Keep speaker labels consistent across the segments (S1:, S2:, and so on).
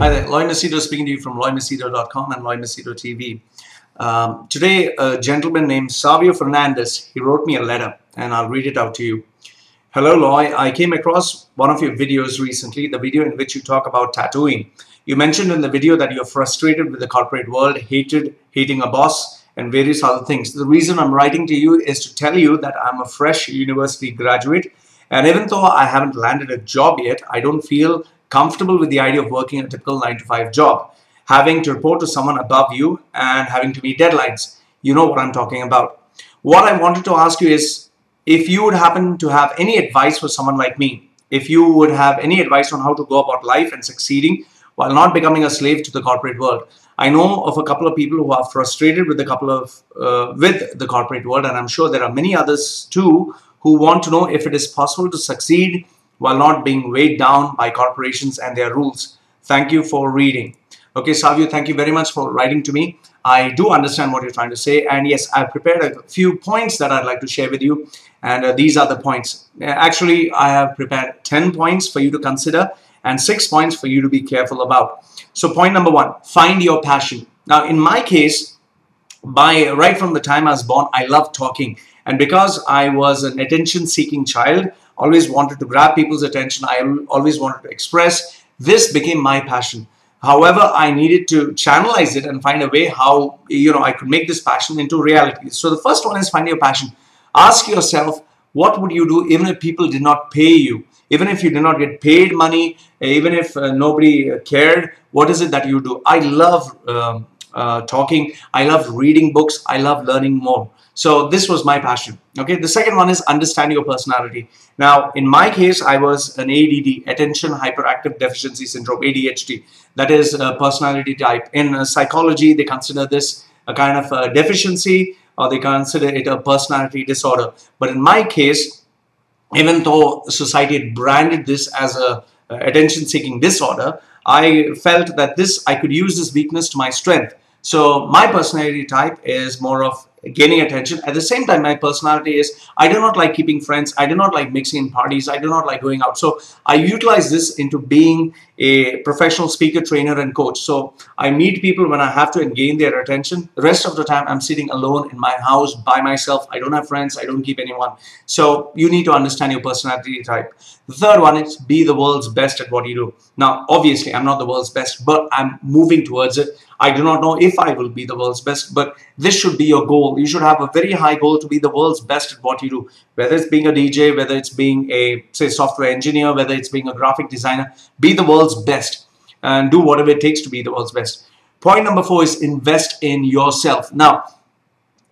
S1: Hi there, Loy Machedo speaking to you from loymachedo.com and Loy Machedo TV. Today, a gentleman named Savio Fernandez, he wrote me a letter and I'll read it out to you. Hello, Loy. I came across one of your videos recently, the video in which you talk about tattooing. You mentioned in the video that you're frustrated with the corporate world, hating a boss, and various other things. The reason I'm writing to you is to tell you that I'm a fresh university graduate, and even though I haven't landed a job yet, I don't feel comfortable with the idea of working a typical 9-to-5 job, having to report to someone above you and having to meet deadlines. You know what I'm talking about. What I wanted to ask you is if you would happen to have any advice for someone like me, if you would have any advice on how to go about life and succeeding while not becoming a slave to the corporate world. I know of a couple of people who are frustrated with the corporate world, and I'm sure there are many others too who want to know if it is possible to succeed while not being weighed down by corporations and their rules. Thank you for reading. Okay, Savio, thank you very much for writing to me. I do understand what you're trying to say, and yes, I've prepared a few points that I'd like to share with you, and these are the points. Actually, I have prepared 10 points for you to consider and 6 points for you to be careful about. So point number 1, find your passion. Now, in my case, right from the time I was born, I loved talking, and because I was an attention-seeking child, always wanted to grab people's attention, I always wanted to express, this became my passion. However, I needed to channelize it and find a way how I could make this passion into reality. So the first one is find your passion. Ask yourself, what would you do even if people did not pay you? Even if you did not get paid money, even if nobody cared, what is it that you do? I love talking. I love reading books. I love learning more. So this was my passion. Okay. The second one is understand your personality. Now, in my case, I was an ADD, Attention Hyperactive Deficiency Syndrome, ADHD. That is a personality type. In psychology, they consider this a kind of a deficiency, or they consider it a personality disorder. But in my case, even though society had branded this as a attention-seeking disorder, I felt that I could use this weakness to my strength. So my personality type is more of gaining attention. At the same time, my personality is I do not like keeping friends. I do not like mixing in parties. I do not like going out. So I utilize this into being a professional speaker, trainer, and coach. So I meet people when I have to gain their attention. The rest of the time, I'm sitting alone in my house by myself. I don't have friends. I don't keep anyone. So you need to understand your personality type. The third one is be the world's best at what you do. Now, obviously, I'm not the world's best, but I'm moving towards it. I do not know if I will be the world's best, but this should be your goal. You should have a very high goal to be the world's best at what you do. Whether it's being a DJ, whether it's being a, say, software engineer, whether it's being a graphic designer, be the world's best and do whatever it takes to be the world's best. Point number 4 is invest in yourself. Now,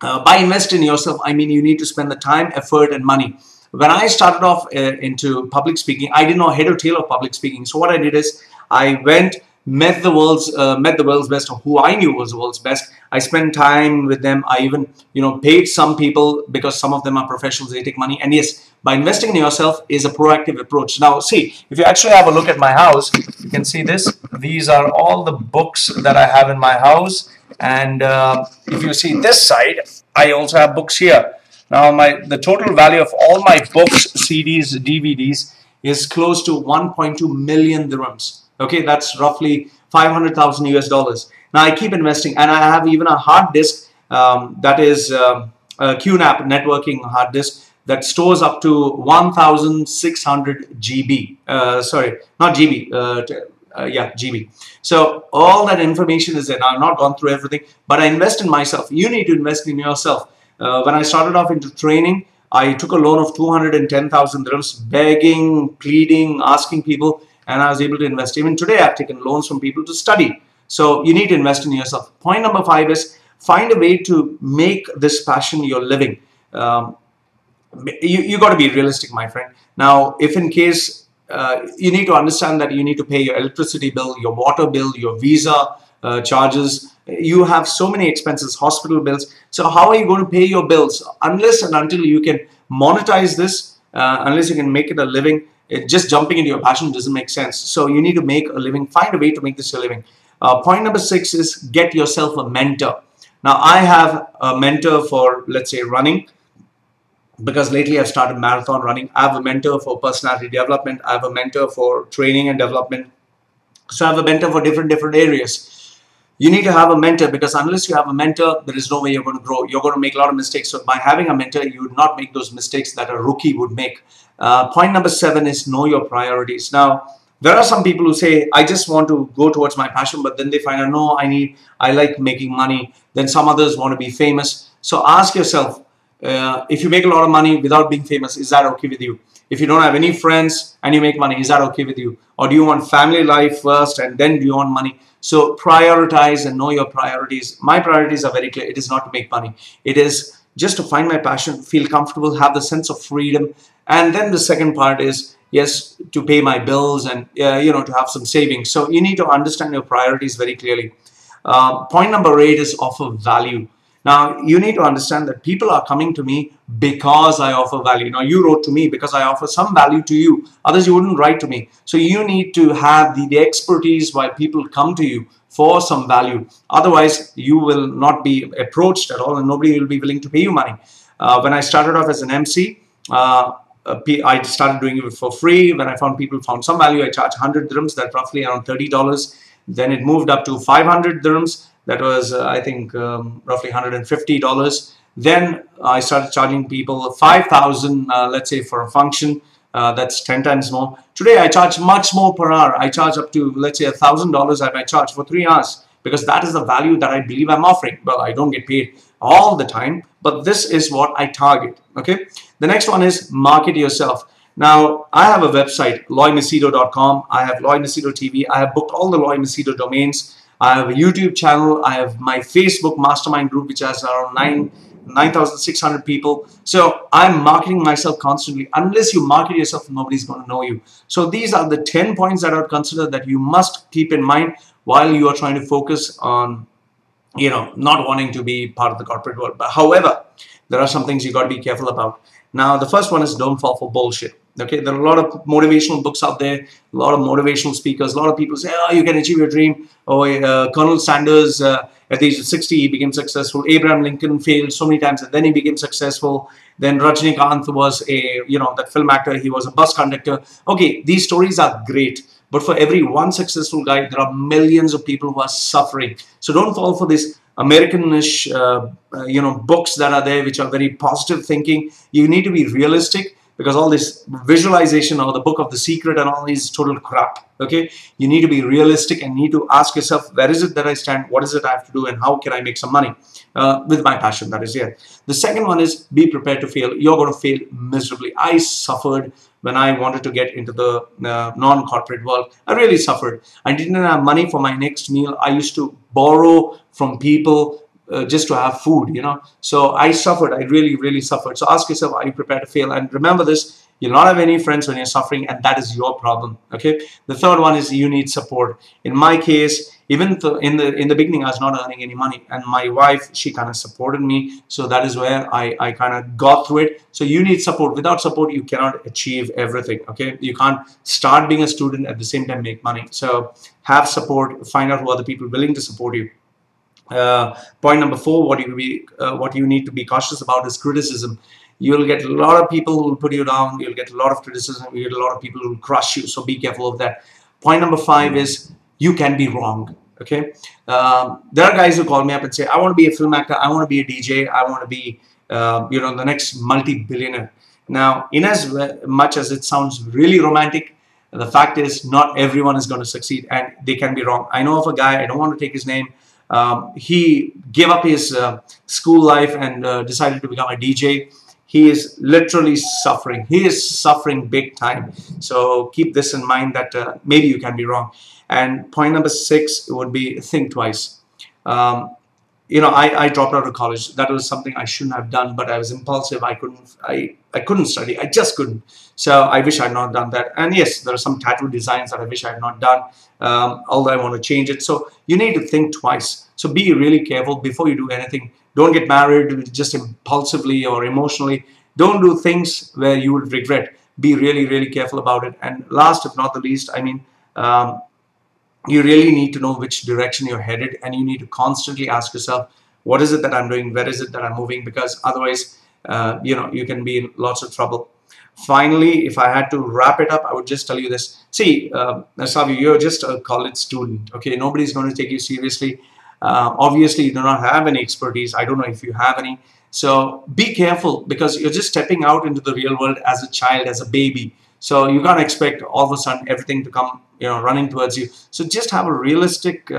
S1: by invest in yourself, I mean you need to spend the time, effort, and money. When I started off into public speaking, I didn't know head or tail of public speaking. So what I did is I met the world's best, or who I knew was the world's best. I spent time with them. I even paid some people because some of them are professionals. They take money. And yes, by investing in yourself is a proactive approach. Now see, if you actually have a look at my house, you can see this. These are all the books that I have in my house. And if you see this side, I also have books here. Now the total value of all my books, CDs, DVDs is close to 1.2 million dirhams. Okay, that's roughly 500,000 US dollars. Now I keep investing, and I have even a hard disk that is a QNAP networking hard disk that stores up to 1,600 GB. Sorry, not GB. Yeah, GB. So all that information is there. Now I've not gone through everything, but I invest in myself. You need to invest in yourself. When I started off into training, I took a loan of 210,000 dirhams, begging, pleading, asking people, and I was able to invest. Even today, I've taken loans from people to study. So you need to invest in yourself. Point number 5 is find a way to make this passion your living. You got to be realistic, my friend. Now, if in case you need to understand that you need to pay your electricity bill, your water bill, your visa charges, you have so many expenses, hospital bills. So how are you going to pay your bills? Unless and until you can monetize this, unless you can make it a living, just jumping into your passion doesn't make sense. So you need to make a living, find a way to make this a living. Point number 6 is get yourself a mentor. Now I have a mentor for, let's say, running, because lately I've started marathon running. I have a mentor for personality development. I have a mentor for training and development. So I have a mentor for different areas. You need to have a mentor, because unless you have a mentor, there is no way you're going to grow. You're going to make a lot of mistakes. So by having a mentor, you would not make those mistakes that a rookie would make. Point number 7 is know your priorities. Now, there are some people who say, I just want to go towards my passion, but then they find out, no, I like making money. Then some others want to be famous. So ask yourself, if you make a lot of money without being famous, is that okay with you? If you don't have any friends and you make money, is that okay with you? Or do you want family life first and then do you want money? So prioritize and know your priorities. My priorities are very clear. It is not to make money. It is just to find my passion, feel comfortable, have the sense of freedom. And then the second part is, yes, to pay my bills and, to have some savings. So you need to understand your priorities very clearly. Point number 8 is offer value. Now, you need to understand that people are coming to me because I offer value. Now, you wrote to me because I offer some value to you. Others, you wouldn't write to me. So you need to have the expertise while people come to you for some value. Otherwise, you will not be approached at all and nobody will be willing to pay you money. When I started off as an MC, I started doing it for free. When I found people found some value, I charged 100 dirhams, that's roughly around $30. Then it moved up to 500 dirhams. That was, I think, roughly $150. Then I started charging people 5,000, let's say, for a function. That's 10 times more. Today, I charge much more per hour. I charge up to, let's say, $1,000 I might charge for 3 hours, because that is the value that I believe I'm offering. Well, I don't get paid all the time, but this is what I target. Okay. The next one is market yourself. Now, I have a website, loymachedo.com. I have Loy Machedo TV. I have booked all the Loy Machedo domains. I have a YouTube channel. I have my Facebook mastermind group, which has around 9,600 people. So I'm marketing myself constantly. Unless you market yourself, nobody's going to know you. So these are the 10 points that I would consider that you must keep in mind while you are trying to focus on, not wanting to be part of the corporate world. But however, there are some things you got to be careful about. Now, the first one is don't fall for bullshit. Okay, there are a lot of motivational books out there, a lot of motivational speakers. A lot of people say, oh, you can achieve your dream. Oh, Colonel Sanders, at the age of 60, he became successful. Abraham Lincoln failed so many times and then he became successful. Then Rajinikanth was that film actor. He was a bus conductor. Okay, these stories are great. But for every one successful guy, there are millions of people who are suffering. So don't fall for this Americanish, books that are there, which are very positive thinking. You need to be realistic, because all this visualization or the book of the secret and all is total crap. Okay, you need to be realistic and need to ask yourself, where is it that I stand? What is it I have to do? And how can I make some money with my passion? That is here. The second one is be prepared to fail. You're going to fail miserably. I suffered when I wanted to get into the non-corporate world. I really suffered. I didn't have money for my next meal. I used to borrow from people just to have food, So I suffered. I really suffered. So ask yourself, are you prepared to fail? And remember this, you'll not have any friends when you're suffering, and that is your problem. Okay. The third one is you need support. In my case, even in the beginning, I was not earning any money, and my wife, she kind of supported me. So that is where I kind of got through it. So you need support. Without support, you cannot achieve everything. Okay. You can't start being a student at the same time make money. So have support. Find out who are the people willing to support you. Point number 4, what you need to be cautious about is criticism. You'll get a lot of people who will put you down. You'll get a lot of criticism. You'll get a lot of people who will crush you. So be careful of that. Point number 5 is you can be wrong. Okay. There are guys who call me up and say, I want to be a film actor. I want to be a DJ. I want to be, the next multi-billionaire. Now, in as much as it sounds really romantic, the fact is not everyone is going to succeed, and they can be wrong. I know of a guy, I don't want to take his name. He gave up his school life and decided to become a DJ. He is literally suffering. He is suffering big time. So keep this in mind that maybe you can be wrong. And point number 6 would be think twice. I dropped out of college. That was something I shouldn't have done, but I was impulsive. I couldn't study. I just couldn't. So I wish I had not done that. And yes, there are some tattoo designs that I wish I had not done, although I want to change it. So you need to think twice. So be really careful before you do anything. Don't get married just impulsively or emotionally. Don't do things where you would regret. Be really careful about it. And last, if not the least, you really need to know which direction you're headed, and you need to constantly ask yourself, what is it that I'm doing? Where is it that I'm moving? Because otherwise, you can be in lots of trouble. Finally, if I had to wrap it up, I would just tell you this. See, Savi, you're just a college student. Okay, nobody's going to take you seriously. Obviously, you do not have any expertise. I don't know if you have any. So be careful, because you're just stepping out into the real world as a child, as a baby. So you can't expect all of a sudden everything to come, running towards you. So just have a realistic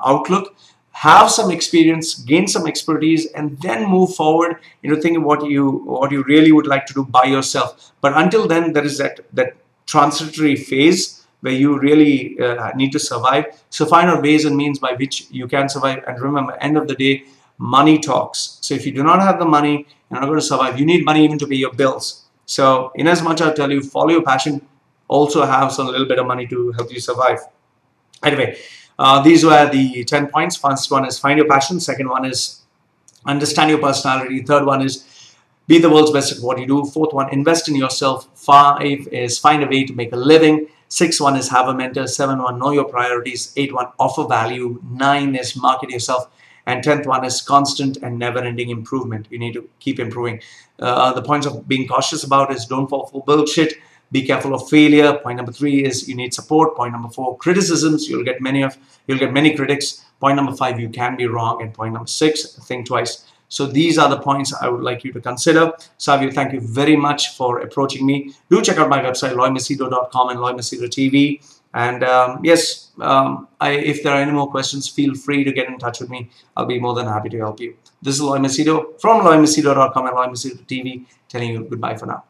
S1: outlook, have some experience, gain some expertise, and then move forward into thinking what you really would like to do by yourself. But until then, there is that transitory phase where you really need to survive. So find out ways and means by which you can survive. And remember, end of the day, money talks. So if you do not have the money, you're not going to survive. You need money even to pay your bills. So in as much, I'll tell you, follow your passion. Also have some little bit of money to help you survive. Anyway, these were the 10 points. First one is find your passion. Second one is understand your personality. Third one is be the world's best at what you do. Fourth one, invest in yourself. 5 is find a way to make a living. 6 one is have a mentor. 7 one, know your priorities. 8 one, offer value. 9 is market yourself. And 10th one is constant and never-ending improvement. You need to keep improving. The points of being cautious about is don't fall for bullshit. Be careful of failure. Point number 3 is you need support. Point number 4, criticisms. You'll get many critics. Point number 5, you can be wrong. And point number 6, think twice. So these are the points I would like you to consider. Savio, thank you very much for approaching me. Do check out my website, loymachedo.com and Loy Machedo TV. And yes, if there are any more questions, feel free to get in touch with me. I'll be more than happy to help you. This is Loy Machedo from loymachedo.com and Loy Machedo TV, telling you goodbye for now.